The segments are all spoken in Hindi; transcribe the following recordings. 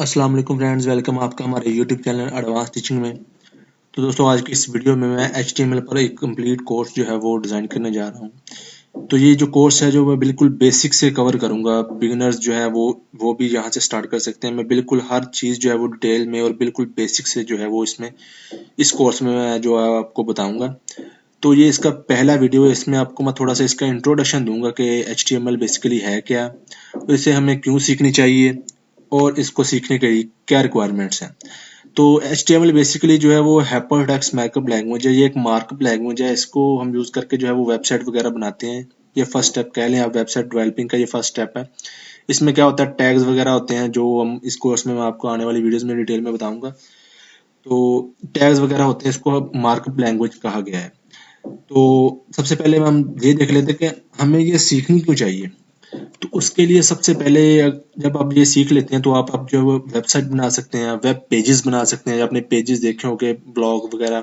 अस्सलाम वालेकुम फ्रेंड्स, वेलकम आपका हमारे यूट्यूब चैनल एडवांस टीचिंग में। तो दोस्तों, आज की इस वीडियो में मैं HTML पर एक कंप्लीट कोर्स जो है वो डिज़ाइन करने जा रहा हूँ। तो ये जो कोर्स है जो मैं बिल्कुल बेसिक से कवर करूँगा। बिगिनर्स जो है वो भी यहाँ से स्टार्ट कर सकते हैं। मैं बिल्कुल हर चीज़ जो है वो डिटेल में और बिल्कुल बेसिक से जो है वो इस कोर्स में मैं जो है आपको बताऊँगा। तो ये इसका पहला वीडियो है। इसमें आपको मैं थोड़ा सा इसका इंट्रोडक्शन दूंगा कि HTML बेसिकली है क्या, और इसे हमें क्यों सीखनी चाहिए, और इसको सीखने के लिए क्या रिक्वायरमेंट्स हैं। तो HTML बेसिकली जो है वो हाइपरटेक्स्ट मार्कअप लैंग्वेज है। ये एक मार्कअप लैंग्वेज है। इसको हम यूज करके जो है वो वेबसाइट वगैरह बनाते हैं। ये फर्स्ट स्टेप कह लें आप, वेबसाइट डेवलपिंग का ये फर्स्ट स्टेप है। इसमें क्या होता है, टैग्स वगैरह होते हैं जो हम इस कोर्स में मैं आपको आने वाली वीडियोस में डिटेल में बताऊंगा। तो टैग्स वगैरह होते हैं, इसको मार्कअप लैंग्वेज कहा गया है। तो सबसे पहले हम ये देख लेते हैं कि हमें ये सीखनी क्यों चाहिए। तो उसके लिए सबसे पहले जब आप ये सीख लेते हैं तो आप जो है वो वेबसाइट बना सकते हैं, वेब पेजेस बना सकते हैं। आपने पेजेस देखे होंगे, ब्लॉग वगैरह,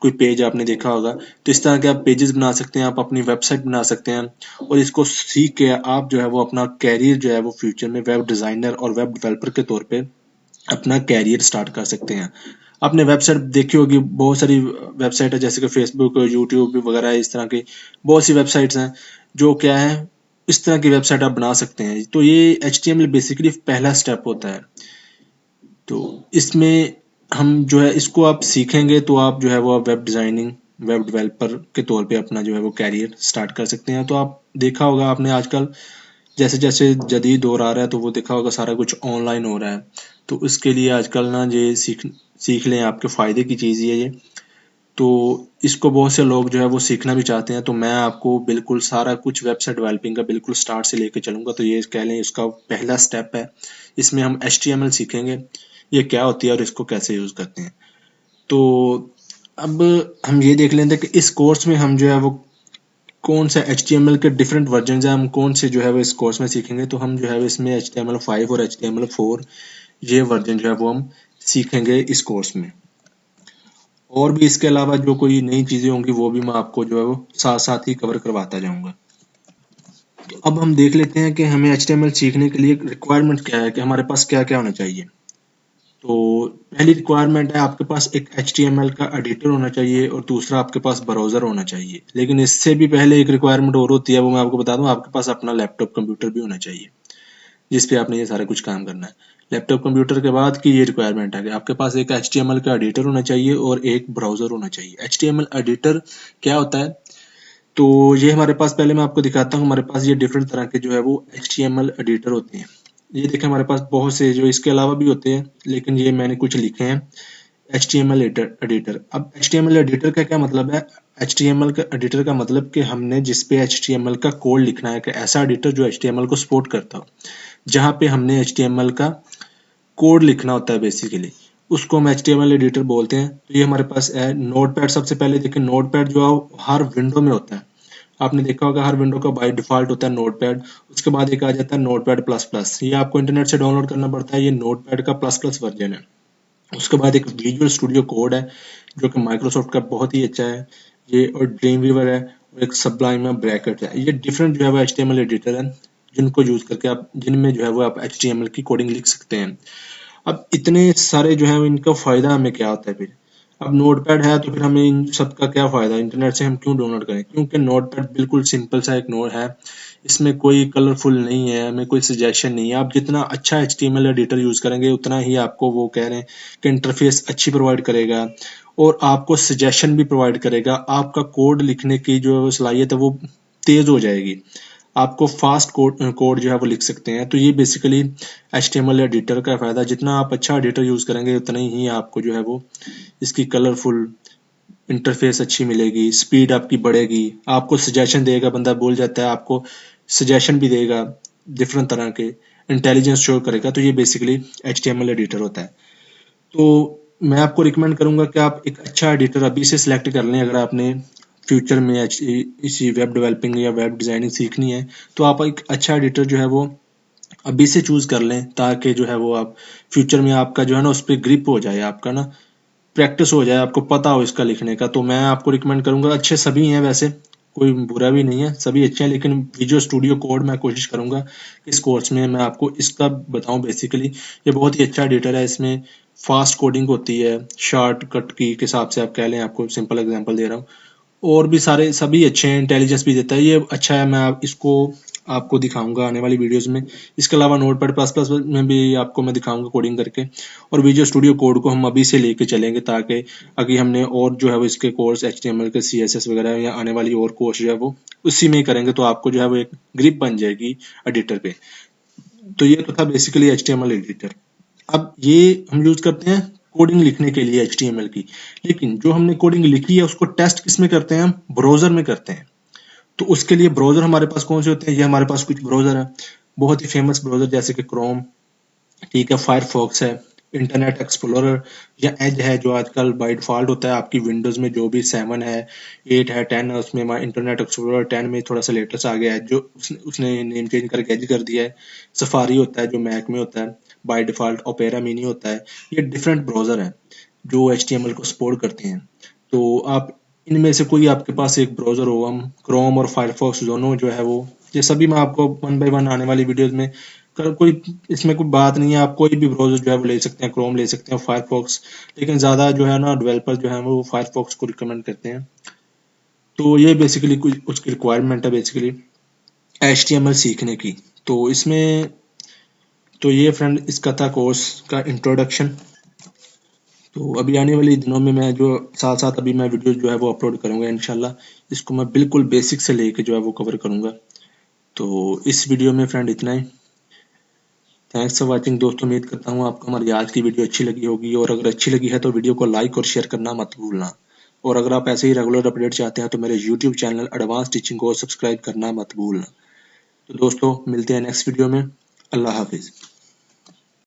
कोई पेज आपने देखा होगा। तो इस तरह के आप पेजेस बना सकते हैं, आप अपनी वेबसाइट बना सकते हैं। और इसको सीख के आप जो है वो अपना कैरियर जो है वो फ्यूचर में वेब डिज़ाइनर और वेब डेवलपर के तौर पे अपना कैरियर स्टार्ट कर सकते हैं। आपने वेबसाइट देखी होगी, बहुत सारी वेबसाइट है जैसे कि फेसबुक, यूट्यूब वगैरह, इस तरह की बहुत सी वेबसाइट्स हैं जो क्या है, इस तरह की वेबसाइट आप बना सकते हैं। तो ये HTML बेसिकली पहला स्टेप होता है। तो इसमें हम जो है इसको आप सीखेंगे तो आप जो है वो वेब डिज़ाइनिंग, वेब डेवलपर के तौर पे अपना जो है वो कैरियर स्टार्ट कर सकते हैं। तो आप देखा होगा आपने आजकल जैसे जैसे जदीद दौर आ रहा है, तो वो देखा होगा सारा कुछ ऑनलाइन हो रहा है। तो इसके लिए आजकल ना ये सीख सीख लें, आपके फ़ायदे की चीज़ ही है ये। तो इसको बहुत से लोग जो है वो सीखना भी चाहते हैं। तो मैं आपको बिल्कुल सारा कुछ वेबसाइट डेवलपिंग का बिल्कुल स्टार्ट से लेके चलूँगा। तो ये कह लें इसका पहला स्टेप है। इसमें हम HTML सीखेंगे, ये क्या होती है और इसको कैसे यूज़ करते हैं। तो अब हम ये देख लेते हैं कि इस कोर्स में हम जो है वो कौन सा HTML के डिफरेंट वर्जन है, हम कौन से जो है वो इस कोर्स में सीखेंगे। तो हम जो है इसमें HTML5 और HTML4 ये वर्जन जो है वो हम सीखेंगे इस कोर्स में। और भी इसके अलावा जो कोई नई चीज़ें होंगी वो भी मैं आपको जो है वो साथ साथ ही कवर करवाता जाऊंगा। तो अब हम देख लेते हैं कि हमें HTML सीखने के लिए रिक्वायरमेंट क्या है, कि हमारे पास क्या क्या होना चाहिए। तो पहली रिक्वायरमेंट है, आपके पास एक HTML का एडिटर होना चाहिए, और दूसरा आपके पास ब्राउज़र होना चाहिए। लेकिन इससे भी पहले एक रिक्वायरमेंट और होती है, वो मैं आपको बता दूं, आपके पास अपना लैपटॉप कंप्यूटर भी होना चाहिए जिस पे आपने ये सारा कुछ काम करना है। लैपटॉप कंप्यूटर के बाद की ये रिक्वायरमेंट है कि आपके पास एक HTML का एडिटर होना चाहिए और एक ब्राउज़र होना चाहिए। HTML एडिटर क्या होता है, तो ये हमारे पास, पहले मैं आपको दिखाता हूँ। हमारे पास ये डिफरेंट तरह के जो है वो HTML एडिटर होते हैं। ये देखें, हमारे पास बहुत से जो इसके अलावा भी होते हैं, लेकिन ये मैंने कुछ लिखे हैं। HTML एडिटर, अब HTML एडिटर का क्या मतलब है। HTML का एडिटर का मतलब कि हमने जिस पे HTML का कोड लिखना है, कि ऐसा एडिटर जो HTML को सपोर्ट करता हो, जहाँ पे हमने HTML का कोड लिखना होता है बेसिकली, उसको हम HTML एडिटर बोलते हैं। तो ये हमारे पास है नोटपैड। सबसे पहले देखिए, नोटपैड जो है हर विंडो में होता है। आपने देखा होगा हर विंडो का बाय डिफॉल्ट होता है नोटपैड। उसके बाद एक आ जाता है नोटपैड प्लस प्लस, ये आपको इंटरनेट से डाउनलोड करना पड़ता है। ये नोटपैड का प्लस प्लस वर्जन है। उसके बाद एक विजुअल स्टूडियो कोड है जो कि माइक्रोसॉफ्ट का बहुत ही अच्छा है। ये और ड्रीम वीवर है, और एक सबलाइन में ब्रैकेट है। ये डिफरेंट जो है वो HTML एडिटर है जिनको यूज करके आप, जिनमें जो है वो आप HTML की कोडिंग लिख सकते हैं। अब इतने सारे जो है इनका फायदा हमें क्या होता है फिर। अब नोटपैड है तो फिर हमें इन सब का क्या फायदा, इंटरनेट से हम क्यों डाउनलोड करें, क्योंकि नोटपैड बिल्कुल सिंपल सा एक नोट है। इसमें कोई कलरफुल नहीं है, हमें कोई सजेशन नहीं है। आप जितना अच्छा HTML एडिटर यूज करेंगे उतना ही आपको वो कह रहे हैं कि इंटरफेस अच्छी प्रोवाइड करेगा, और आपको सजेशन भी प्रोवाइड करेगा। आपका कोड लिखने की जो सलाहियत है वो तेज हो जाएगी। आपको फास्ट कोड जो है वो लिख सकते हैं। तो ये बेसिकली HTML एडिटर का फायदा। जितना आप अच्छा एडिटर यूज करेंगे उतना ही आपको जो है वो इसकी कलरफुल इंटरफेस अच्छी मिलेगी, स्पीड आपकी बढ़ेगी। आपको सजेशन देगा, बंदा भूल जाता है, आपको सजेशन भी देगा, डिफरेंट तरह के इंटेलिजेंस शो करेगा। तो ये बेसिकली HTML एडिटर होता है। तो मैं आपको रिकमेंड करूंगा कि आप एक अच्छा एडिटर अभी से सिलेक्ट कर लें। अगर आपने फ्यूचर में इसी वेब डेवलपिंग या वेब डिजाइनिंग सीखनी है, तो आप एक अच्छा एडिटर जो है वो अभी से चूज कर लें, ताकि जो है वो आप फ्यूचर में आपका जो है ना उस पर ग्रिप हो जाए, आपका ना प्रैक्टिस हो जाए, आपको पता हो इसका लिखने का। तो मैं आपको रिकमेंड करूंगा, अच्छे सभी हैं वैसे, कोई बुरा भी नहीं है, सभी अच्छे हैं, लेकिन विजुअल स्टूडियो कोड मैं कोशिश करूंगा कि इस कोर्स में मैं आपको इसका बताऊं। बेसिकली ये बहुत ही अच्छा एडिटर है, इसमें फास्ट कोडिंग होती है, शॉर्टकट की के हिसाब से आप कह लें, आपको सिंपल एग्जांपल दे रहा हूँ, और भी सारे सभी अच्छे हैं, इंटेलिजेंस भी देता है, ये अच्छा है। मैं इसको आपको दिखाऊंगा आने वाली वीडियोस में। इसके अलावा नोटपैड प्लस प्लस में भी आपको मैं दिखाऊंगा कोडिंग करके, और विजुअल स्टूडियो कोड को हम अभी से लेके चलेंगे, ताकि अगर हमने और जो है वो इसके कोर्स HTML के CSS वगैरह या आने वाली और कोर्स जो है वो उसी में ही करेंगे, तो आपको जो है वो एक ग्रिप बन जाएगी एडिटर पे। तो ये तो था बेसिकली HTML एडिटर। अब ये हम यूज करते हैं कोडिंग लिखने के लिए HTML की, लेकिन जो हमने कोडिंग लिखी है उसको टेस्ट किस में करते हैं, हम ब्राउजर में करते हैं। तो उसके लिए ब्राउजर हमारे पास कौन से होते हैं, ये हमारे पास कुछ ब्राउजर है, बहुत ही फेमस ब्राउजर, जैसे कि क्रोम, ठीक है, फायरफॉक्स है, इंटरनेट एक्सप्लोरर या एज है, जो आजकल बाय डिफॉल्ट होता है आपकी विंडोज में, जो भी 7 है, 8 है, 10 है, उसमें इंटरनेट एक्सप्लोरर 10 में थोड़ा सा लेटेस्ट आ गया है, जो उसने नेम चेंज करके एज कर दिया है। सफारी होता है जो मैक में होता है बाय डिफॉल्ट, ओपेरा मिनी होता है। ये डिफरेंट ब्राउजर हैं जो HTML को सपोर्ट करते हैं। तो आप इनमें से कोई आपके पास एक ब्राउजर हो, हम क्रोम और फायरफॉक्स दोनों जो है वो, ये सभी मैं आपको वन बाय वन आने वाली वीडियोस में कोई इसमें कोई बात नहीं है, आप कोई भी ब्राउजर जो है वो ले सकते हैं, क्रोम ले सकते हैं, फायरफॉक्स, लेकिन ज़्यादा जो है ना डेवलपर जो है वो फायरफॉक्स को रिकमेंड करते हैं। तो ये बेसिकली कुछ उसकी रिक्वायरमेंट है बेसिकली HTML सीखने की। तो इसमें तो ये फ्रेंड इसका था कोर्स का इंट्रोडक्शन। तो अभी आने वाले दिनों में मैं जो साथ साथ अभी मैं वीडियो जो है वो अपलोड करूंगा इंशाल्लाह, इसको मैं बिल्कुल बेसिक से लेके जो है वो कवर करूंगा। तो इस वीडियो में फ्रेंड इतना ही। थैंक्स फॉर वाचिंग दोस्तों, उम्मीद करता हूँ आपको हमारी आज की वीडियो अच्छी लगी होगी, और अगर अच्छी लगी है तो वीडियो को लाइक और शेयर करना मत भूलना। और अगर आप ऐसे ही रेगुलर अपडेट चाहते हैं तो मेरे YouTube चैनल एडवांस टीचिंग को सब्सक्राइब करना मत भूलना। तो दोस्तों मिलते हैं नेक्स्ट वीडियो में। अल्लाह हाफिज़।